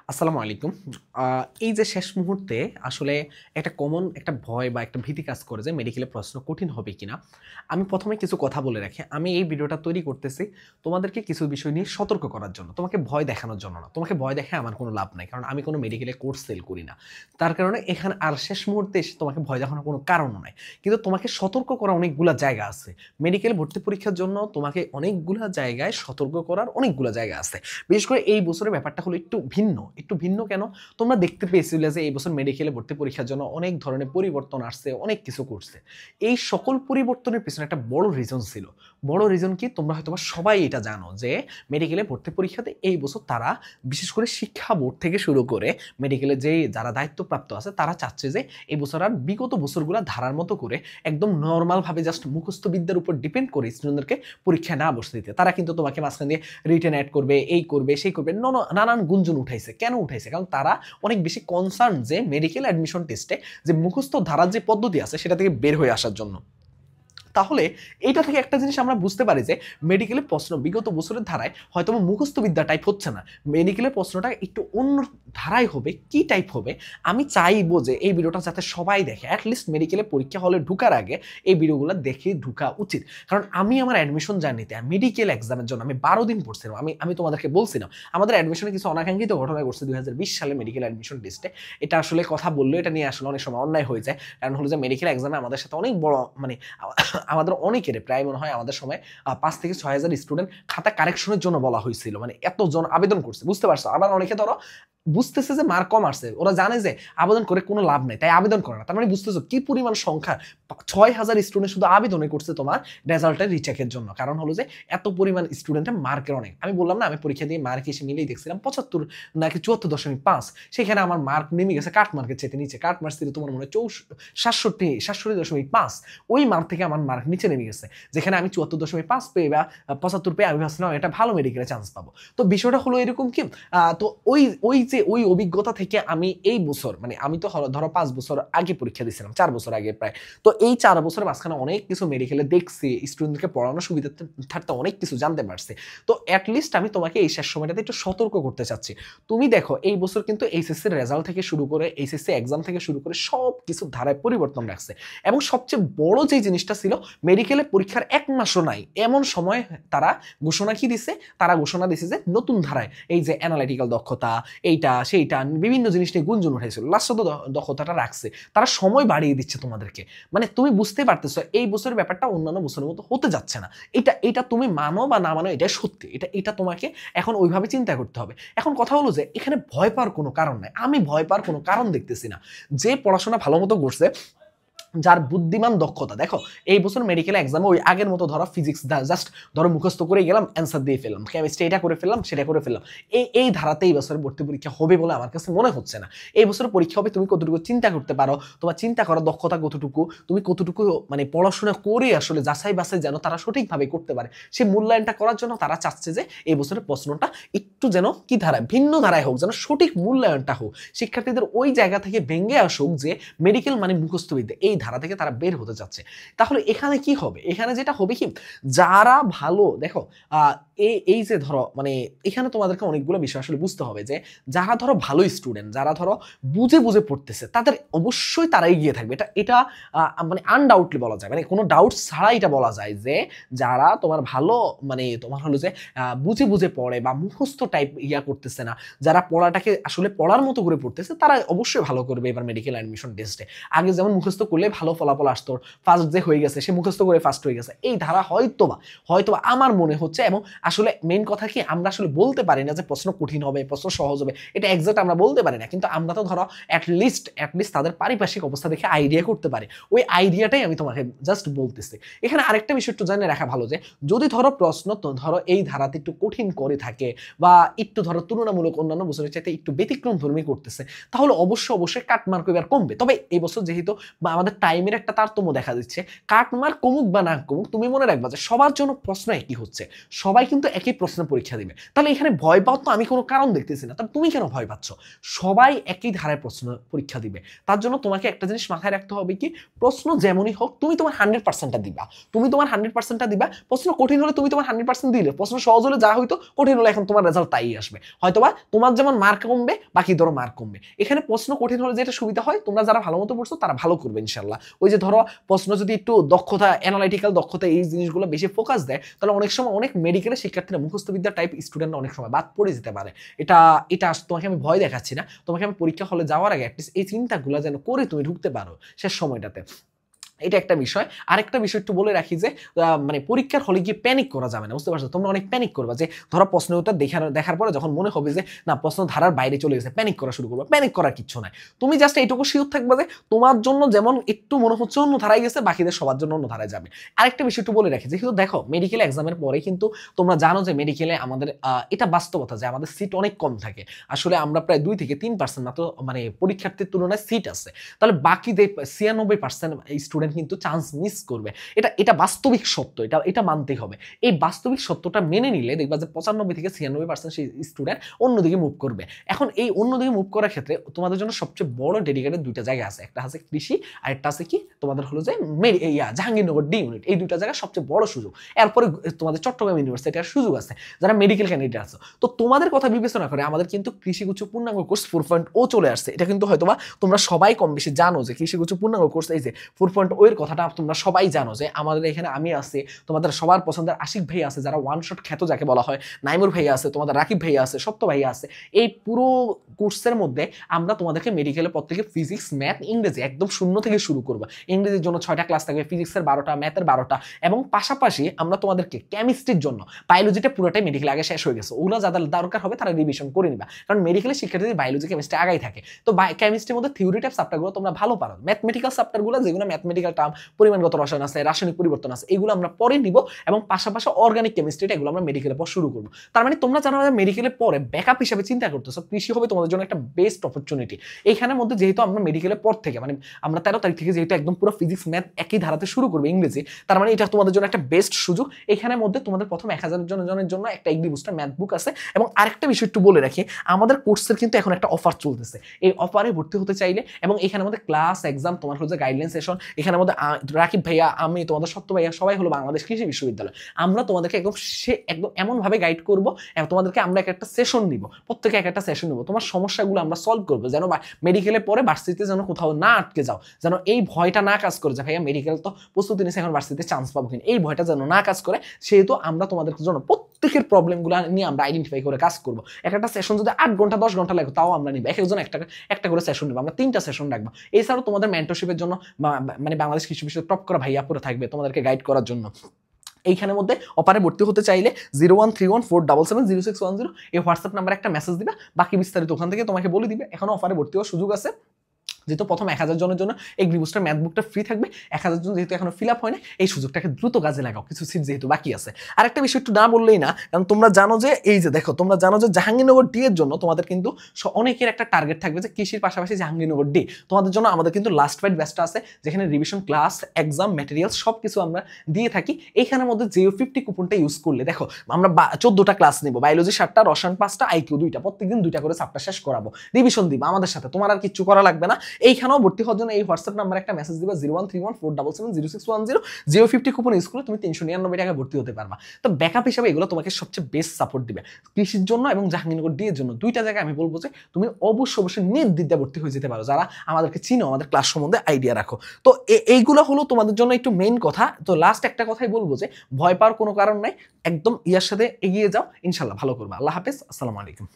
আসসালামু আলাইকুম। এই যে শেষ মুহূর্তে আসলে একটা কমন একটা ভয় বা একটা ভীতি কাজ করে যে মেডিকেলে প্রশ্ন কঠিন হবে কিনা। আমি ১ম এ কিছু কথা বলে রাখি। আমি এই ভিডিওটা তৈরি করতেছি তোমাদেরকে কিছু বিষয় নিয়ে সতর্ক করার জন্য। তোমাকে ভয় দেখানোর জন্য না। তোমাকে ভয় দেখায় আমার কোনো লাভ নাই। কারণ আমি কোনো মেডিকেলে কোর্স সেল করি না। তার কারণে এখানে আর শেষ মুহূর্তে এসে তোমাকে ভয় দেখানোর কোনো কারণও নাই। কিন্তু তোমাকে সতর্ক করার অনেকগুলা জায়গা আছে। মেডিকেল ভর্তি পরীক্ষার জন্য তোমাকে অনেকগুলা জায়গায় সতর্ক করার অনেকগুলা জায়গা আছে। বিশেষ করে এই বছরের ব্যাপারটা হলো একটু ভিন্ন কেন? তোমরা দেখতে পেয়েছিলে যে এই বছর মেডিকেলে ভর্তি পরীক্ষার জন্য অনেক ধরনের পরিবর্তন আসছে, অনেক কিছু করছে। এই সকল পরিবর্তনের পেছনে একটা বড় রিজন ছিল। বড় রিজন কি? তোমরা হয়তোবা সবাই এটা জানো যে মেডিকেলে ভর্তি পরীক্ষাতে এই বছর তারা বিশেষ করে শিক্ষা বোর্ড থেকে শুরু করে মেডিকেলে যেই যারা দায়িত্বপ্রাপ্ত আছে তারা চাচ্ছে যে এই বছর আর বিগত বছরগুলা ধারার মতো করে একদম নরমালভাবে জাস্ট মুখস্থ বিদ্যার উপর ডিপেন্ড করে স্টুডেন্টদেরকে পরীক্ষা না বসতে দিতে। তারা কিন্তু তোমাকে মাঝখান দিয়ে রিটেন অ্যাড করবে, এই করবে, সেই করবে। নানান গুঞ্জন উঠাইছে। কেন উঠাইছে? কারণ তারা অনেক বেশি কনসার্ন যে মেডিকেল অ্যাডমিশন টেস্টে যে মুখস্থ ধারার যে পদ্ধতি আছে সেটা থেকে বের হয়ে আসার জন্য। তাহলে এইটা থেকে একটা জিনিস আমরা বুঝতে পারি যে মেডিকেলের প্রশ্ন বিগত বছরের ধারায় হয়তো মুখস্থ বিদ্যা টাইপ হচ্ছে না। মেডিকেলের প্রশ্নটা একটু অন্য ধারায় হবে। কি টাইপ হবে? আমি চাইবো যে এই ভিডিওটা যাতে সবাই দেখে, অ্যাটলিস্ট মেডিকেলে পরীক্ষা হলে ঢুকার আগে এই ভিডিওগুলো দেখে ঢুকা উচিত। কারণ আমি আমার অ্যাডমিশন জার্নিতে মেডিকেল এক্সামের জন্য আমি ১২ দিন পড়ছিলাম। আমি তোমাদেরকে বলছিলাম আমাদের অ্যাডমিশনে কিছু অনাকাঙ্ক্ষিত ঘটনা ঘটছে ২০২০ সালে মেডিকেল অ্যাডমিশন টেস্টে। এটা আসলে কথা বললেও এটা নিয়ে আসলে অনেক সময় অন্যায় হয়ে যায়। কারণ হলো যে মেডিকেল এক্সামে আমাদের সাথে অনেক বড় মানে আমাদের অনেকের প্রায় মনে হয় আমাদের সময় ৫ থেকে ৬,০০০ স্টুডেন্ট খাতা কারেকশনের জন্য বলা হয়েছিল। মানে এতজন আবেদন করছে, বুঝতে পারছো? আবার অনেকে ধরো বুঝতেছে যে মার্ক কম আসছে, ওরা জানে যে আবেদন করে কোনো লাভ নেই, তাই আবেদন করে না। তার মানে বুঝতেছো কি পরিমাণ সংখ্যা? ৬,০০০ স্টুডেন্ট শুধু আবেদনে করছে তোমার রেজাল্টের রিচেকের জন্য। কারণ হলো যে এত পরিমাণ স্টুডেন্টের মার্কের অনেক। আমি বললাম না আমি পরীক্ষা দিয়ে মার্ক এসে মিলেই দেখছিলাম ৭৫ নাকি ৭৪.৫। সেখানে আমার মার্ক নেমে গেছে কাট মার্কের চেয়ে নিচে। কাট মার্ক ছিল তোমার মনে হয় ৬৭.৫। ওই মার্ক থেকে আমার মার্ক নিচে নেমে গেছে। যেখানে আমি ৭৪.৫ পেয়ে বা ৭৫ পেয়ে আমি ভাবছিলাম এটা ভালো মেডিকেলে চান্স পাবো। তো বিষয়টা হলো এরকম কি, তো ওই অভিজ্ঞতা থেকে আমি এই বছর মানে আমি তো ধরো ৫ বছর আগে পরীক্ষা দিয়েছিলাম, ৪ বছর আগে প্রায়। তো এই ৪ বছরের মাঝখানে অনেক কিছু মেডিকেলে দেখছি, স্টুডেন্টকে পড়ানোর সুবিধা থাকতে অনেক কিছু জানতে পারছি। তো অ্যাটলিস্ট আমি তোমাকে এই শেষ সময়টাতে একটু সতর্ক করতে চাচ্ছি। তুমি দেখো এই বছর কিন্তু এইচএসসির রেজাল্ট থেকে শুরু করে এইচএসসি এক্সাম থেকে শুরু করে সব কিছু ধারায় পরিবর্তন রাখছে। এবং সবচেয়ে বড় যে জিনিসটা ছিল, মেডিকেলে পরীক্ষার ১ মাসও নাই এমন সময় তারা ঘোষণা কি দিছে? তারা ঘোষণা দিছে যে নতুন ধারায় এই যে অ্যানালাইটিক্যাল দক্ষতা, এইটা সেইটা বিভিন্ন জিনিস নিয়ে গুঞ্জন উঠাইছিল। লাস্টে তো দক্ষতাটা রাখছে। তারা সময় বাড়িয়ে দিচ্ছে তোমাদেরকে। মানে তুমি বুঝতে পারতেছো এই বছরের ব্যাপারটা অন্যান্য বছরের মতো হতে যাচ্ছে না। এটা তুমি মানো বা না মানো, এটা সত্যি। এটা তোমাকে এখন ওইভাবে চিন্তা করতে হবে। এখন কথা হলো যে এখানে ভয় পাওয়ার কোনো কারণ নাই। আমি ভয় পাওয়ার কোনো কারণ দেখতেছি না। যে পড়াশোনা ভালো মতো করছে, যার বুদ্ধিমান দক্ষতা, দেখো এই বছর মেডিকেল এক্সামে ওই আগের মতো ধরো ফিজিক্স জাস্ট ধরো মুখস্থ করে গেলাম, অ্যান্সার দিয়ে ফেললাম, কেমিস্ট্রি এটা করে ফেললাম, সেটা করে ফেললাম, এই ধারাতে এই বছরের ভর্তি পরীক্ষা হবে বলে আমার কাছে মনে হচ্ছে না। এই বছর পরীক্ষা হবে তুমি কতটুকু চিন্তা করতে পারো, তোমার চিন্তা করার দক্ষতা কতটুকু, তুমি কতটুকু মানে পড়াশোনা করে আসলে যাচাই বাছাই যেন তারা সঠিকভাবে করতে পারে সেই মূল্যায়নটা করার জন্য তারা চাচ্ছে যে এই বছরের প্রশ্নটা একটু যেন কি ধারায়, ভিন্ন ধারায় হোক, যেন সঠিক মূল্যায়নটা হোক, শিক্ষার্থীদের ওই জায়গা থেকে ভেঙে আসুক যে মেডিকেল মানে মুখস্থবিদ্যা, এই ধারা থেকে তারা বের হতে যাচ্ছে। তাহলে এখানে কি হবে? এখানে যেটা হবে কি, যারা ভালো দেখো এই যে ধরো মানে এখানে তোমাদেরকে অনেকগুলো বিষয় আসলে বুঝতে হবে যে যারা ধরো ভালো স্টুডেন্ট, যারা ধরো বুঝে বুঝে পড়তেছে, তাদের অবশ্যই তারা এগিয়ে থাকবে। এটা মানে আনডাউটলি বলা যায়, মানে কোনো ডাউট ছাড়া এটা বলা যায় যে যারা তোমার ভালো মানে তোমার হলো যে বুঝে বুঝে পড়ে বা মুখস্থ টাইপ করতেছে না, যারা পড়াটাকে আসলে পড়ার মতো করে পড়তেছে, তারা অবশ্যই ভালো করবে এবার মেডিকেল অ্যাডমিশন টেস্টে। আগে যেমন মুখস্থ করলে ভালো ফলাফল আসতো, ফার্স্ট যে হয়ে গেছে সে মুখস্থ করে ফার্স্ট হয়ে গেছে, এই ধারা হয়তোবা আমার মনে হচ্ছে। এবং আসলে মেইন কথা কি, আমরা আসলে বলতে পারি না যে প্রশ্ন কঠিন হবে, প্রশ্ন সহজ হবে, এটা এক্সাক্ট আমরা বলতে পারি না। কিন্তু আমরা তো ধরো অ্যাটলিস্ট তাদের পারিপার্শ্বিক অবস্থা দেখে আইডিয়া করতে পারি। ওই আইডিয়াটাই আমি তোমাকে জাস্ট বলতেছি। এখানে আরেকটা বিষয় একটু জানিয়ে রাখা ভালো যে যদি ধরো প্রশ্ন তো ধরো এই ধারাতে একটু কঠিন করে থাকে বা একটু ধরো তুলনামূলক অন্যান্য বছরের চাইতে একটু ব্যতিক্রম ধর্মী করতেছে, তাহলে অবশ্যই কাটমার্ক এবার কমবে। তবে এই বছর যেহেতু বা আমাদের টাইমের একটা তারতম্য দেখা দিচ্ছে। কাটমার্ক কমুক বা না কমুক, তুমি মনে রাখবা যে সবার জন্য প্রশ্ন একই হচ্ছে, সবাই কিন্তু একই প্রশ্নের পরীক্ষা দিবে। তাহলে এখানে ভয় পাও তো আমি কোনো কারণ দেখতেছি না, তাহলে তুমি কেন ভয় পাচ্ছ? সবাই একই ধারায় প্রশ্ন পরীক্ষা দিবে। তার জন্য তোমাকে একটা জিনিস মাথায় রাখতে হবে কি, প্রশ্ন যেমনই হোক তুমি তোমার 100%টা দিবা, তুমি তোমার 100%টা দিবা। প্রশ্ন কঠিন হলে তুমি তোমার 100% দিলে, প্রশ্ন সহজ হলে যা হইতো, কঠিন হলে এখন তোমার রেজাল্ট তাই আসবে। হয়তোবা তোমার যেমন মার্ক কমবে, বাকি ধরো মার্ক কমবে। এখানে প্রশ্ন কঠিন হলে যেটা সুবিধা হয়, তোমরা যারা ভালো মতো পড়ছো তারা ভালো করবে ইনশাল্লাহ। ওই যে ধরো প্রশ্ন যদি একটু দক্ষতা, অ্যানালাইটিক্যাল দক্ষতা, এই জিনিসগুলো বেশি ফোকাস দেয়, তাহলে অনেক সময় অনেক মেডিকেলের শিক্ষার্থীরা, মুখস্থবিদ্যা টাইপ স্টুডেন্টরা অনেক সময় বাদ পড়ে যেতে পারে। এটা এটা তোমাকে আমি ভয় দেখাচ্ছি না, তোমাকে আমি পরীক্ষা হলে যাওয়ার আগে অ্যাটলিস্ট এই চিন্তাগুলো যেন করে তুমি ঢুকতে পারো শেষ সময়টাতে। এটা একটা বিষয়। আরেকটা বিষয় একটু বলে রাখি যে মানে পরীক্ষার হলে গিয়ে প্যানিক করা যাবে না, বুঝতে পারছো? তোমরা অনেক প্যানিক করবা যে ধরো প্রশ্নের উত্তর দেখার পরে যখন মনে হবে যে না প্রশ্ন ধারার বাইরে চলে গেছে, প্যানিক করা শুরু করবা। প্যানিক করার কিছু নাই, তুমি জাস্ট এইটুকু শিওর থাকবা যে তোমার জন্য যেমন একটু মনে হচ্ছে অন্য ধারায় গেছে, বাকিদের সবার জন্য অন্য ধারায় যাবে। আরেকটা বিষয় একটু বলে রাখি, যেহেতু দেখো মেডিকেল এক্সামের পরে কিন্তু তোমরা জানো যে মেডিকেলে আমাদের এটা বাস্তবতা যে আমাদের সিট অনেক কম থাকে। আসলে আমরা প্রায় 2 থেকে 3% মাত্র মানে পরীক্ষার্থীর তুলনায় সিট আছে। তাহলে বাকি 96% স্টুডেন্ট কিন্তু চান্স মিস করবে। এটা বাস্তবিক সত্য, এটা মানতেই হবে। এই বাস্তবিক সত্যটা মেনে নিলে দেখবা যে 95 থেকে 96% সেই স্টুডেন্ট অন্যদিকে মুভ করবে। এখন এই অন্যদিকে মুভ করার ক্ষেত্রে তোমাদের জন্য সবচেয়ে বড় ডেডিকেটেড 2টা জায়গা আছে, একটা আছে কৃষি আর একটা আছে কি তোমাদের হলো যে জাহাঙ্গীরনগর ডি ইউনিট। এই 2টা জায়গা সবচেয়ে বড় সুযোগ। এরপরে তোমাদের চট্টগ্রাম ইউনিভার্সিটির সুযোগ আছে যারা মেডিকেল ক্যান্ডিডেট আছে। তো তোমাদের কথা বিবেচনা করে আমাদের কিন্তু কৃষিগুচ্ছ পূর্ণাঙ্গ কোর্স 4.0 চলে আসছে। এটা কিন্তু হয়তোবা তোমরা সবাই কম বেশি জানো যে কৃষিগুচ্ছ পূর্ণাঙ্গ কোর্স এই যে 4.0 এর কথাটা তোমরা সবাই জানো যে আমাদের এখানে আমি আছি, তোমাদের সবার পছন্দের আশিক ভাই আছে যারা ওয়ান শট খ্যাত যাকে বলা হয়, নাইমুর ভাই আছে, তোমাদের রাকিব ভাই আছে, সত্য ভাই আছে। এই পুরো কোর্সের মধ্যে আমরা তোমাদেরকে মেডিকেলের পর থেকে ফিজিক্স, ম্যাথ, ইংরেজি একদম শূন্য থেকে শুরু করবো। ইংরেজির জন্য 6টা ক্লাস থাকবে, ফিজিক্সের 12টা, ম্যাথের 12টা, এবং পাশাপাশি আমরা তোমাদেরকে কেমিস্ট্রির জন্য, বায়োলজিটা পুরোটাই মেডিকেল আগে শেষ হয়ে গেছে, ওগুলো যাদের দরকার হবে তারা রিভিশন করে নিবা, কারণ মেডিকেলের শিক্ষার্থীদের বায়োলজি, কেমিস্ট্রি আগাই থাকে। তো কেমিস্ট্রির মধ্যে থিওরি টাইপ চ্যাপ্টারগুলো তোমরা ভালো পারো, ম্যাথমেটিক্যাল চ্যাপ্টারগুলো যেগুলো ম্যাথমেটিক্যাল টার্ম, পরিমাণগত রসায়ন আছে, রাসায়নিক পরিবর্তন আছে, এগুলো আমরা পরে নিব, এবং পাশাপাশি অর্গানিক কেমিস্ট্রিটা এগুলো আমরা মেডিকেলের পর শুরু করবো। তার মানে তোমরা জানো মেডিকেলের পরে ব্যাকআপ হিসেবে চিন্তা করতেছো, কৃষি হবে তোমাদের জন্য একটা বেস্ট অপরচুনিটি। এইখানের মধ্যে যেহেতু আমরা মেডিকেলের পর থেকে মানে আমরা 13 তারিখ থেকে যেহেতু একদম পুরো ফিজিক্স, ম্যাথ একই ধারাতে শুরু করবে ইংরেজি, তার মানে এটা তোমাদের জন্য একটা বেস্ট সুযোগ। এখানের মধ্যে তোমাদের প্রথম 1000 জনের জন্য একটা এগ্রি বুস্টার ম্যাথ বুক আছে। এবং আরেকটা বিষয় একটু বলে রাখি, আমাদের কোর্সের কিন্তু এখন একটা অফার চলতেছে। এই অফারে ভর্তি হতে চাইলে, এবং এখানের মধ্যে ক্লাস, এক্সাম, তোমার হচ্ছে গাইডলাইন সেশন, এখানের মধ্যে রাকিব ভাইয়া, আমি, তোমাদের সত্য ভাইয়া, সবাই হলো বাংলাদেশ কৃষি বিশ্ববিদ্যালয়। আমরা তোমাদেরকে একদম এমন ভাবে গাইড করবো, এবং তোমাদেরকে আমরা একটা সেশন নিব, প্রত্যেকে একটা সেশন নিব, তোমার সমস্যাগুলো আমরা সলভ করবো, যেন মেডিকেলের পরে ভার্সিটিতে যেন কোথাও না আটকে যাও, যেন এই ভয়টা না কাজ করে যে ভাইয়া মেডিকেল তো প্রস্তুতি নিচ্ছে, এখন ভার্সিটিতে চান্স পাবো কিনা, এই ভয়টা যেন না কাজ করে। সেহেতু আমরা তোমাদের জন্য প্রত্যেকের প্রবলেমগুলো নিয়ে আমরা আইডেন্টিফাই করে কাজ করবো। একটা সেশন যদি 8 ঘন্টা 10 ঘন্টা লাগে তাও আমরা নিব, এক একজন একটা করে সেশন নিব, আমরা 3টা সেশন রাখবো। এছাড়াও তোমাদের মেন্টরশিপের জন্য মানে বাংলাদেশ কৃষি বিষয়ে টপ করা ভাইয়া পুরো থাকবে তোমাদেরকে গাইড করার জন্য। এইখানের মধ্যে অপারে ভর্তি হতে চাইলে 01314770610 এই হোয়াটসঅ্যাপ নাম্বারে একটা মেসেজ দিবা, বাকি বিস্তারিত ওখান থেকে তোমাকে বলে দিবে। এখনো অফারে ভর্তি হওয়ার সুযোগ আছে, যেহেতু প্রথম 1000 জনের জন্য এগ্রি বুস্টার ম্যাথ বুকটা ফ্রি থাকবে। 1000 জন যেহেতু এখনো ফিল আপ হয় না, এই সুযোগটাকে দ্রুত কাজে লাগাও, কিছু সিট যেহেতু বাকি আছে। আর একটা বিষয় একটু না বললেই না, কারণ তোমরা জানো যে এই যে দেখো, তোমরা জানো যে জাহাঙ্গীরনগর ডি এর জন্য তোমাদের কিন্তু অনেকের একটা টার্গেট থাকবে যে কৃষির পাশাপাশি জাহাঙ্গীরনগর ডি। তোমাদের জন্য আমাদের কিন্তু লাস্ট ফাইট ব্যাচটা আছে, যেখানে রিভিশন, ক্লাস, এক্সাম, ম্যাটেরিয়ালস সব কিছু আমরা দিয়ে থাকি। এইখানের মধ্যে JO50 কুপনটা ইউজ করলে দেখো আমরা 14টা ক্লাস নিব, বায়োলজি 7টা, রসায়ন 5টা, আইকিউ 2টা, প্রত্যেকদিন 2টা করে চ্যাপ্টার শেষ করাবো, রিভিশন দিব আমাদের সাথে, তোমার আর কিছু করা লাগবে না। এইখানেও ভর্তি হওয়ার জন্য এই হোয়াটসঅ্যাপ নাম্বারে একটা মেসেজ দিবা, 01314770610, JO50 কুপন ইউজ করে তুমি 399 টাকা ভর্তি হতে পারবা। তো ব্যাকআপ হিসাবে এগুলো তোমাকে সবচেয়ে বেস্ট সাপোর্ট দিবে কৃষির জন্য এবং জাহাঙ্গীরনগর ডি এর জন্য। 2টা জায়গায় আমি বলবো যে তুমি অবশ্যই নির্দ্বিধায় ভর্তি হয়ে যেতে পারো, যারা আমাদেরকে চিনো, আমাদের ক্লাস সম্বন্ধে আইডিয়া রাখো। তো এইগুলো হলো তোমাদের জন্য একটু মেইন কথা। তো লাস্ট একটা কথাই বলবো যে ভয় পাওয়ার কোনো কারণ নাই, একদম ইয়ার সাথে এগিয়ে যাও, ইনশাল্লাহ ভালো করবে। আল্লাহ হাফেজ, আসসালামু আলাইকুম।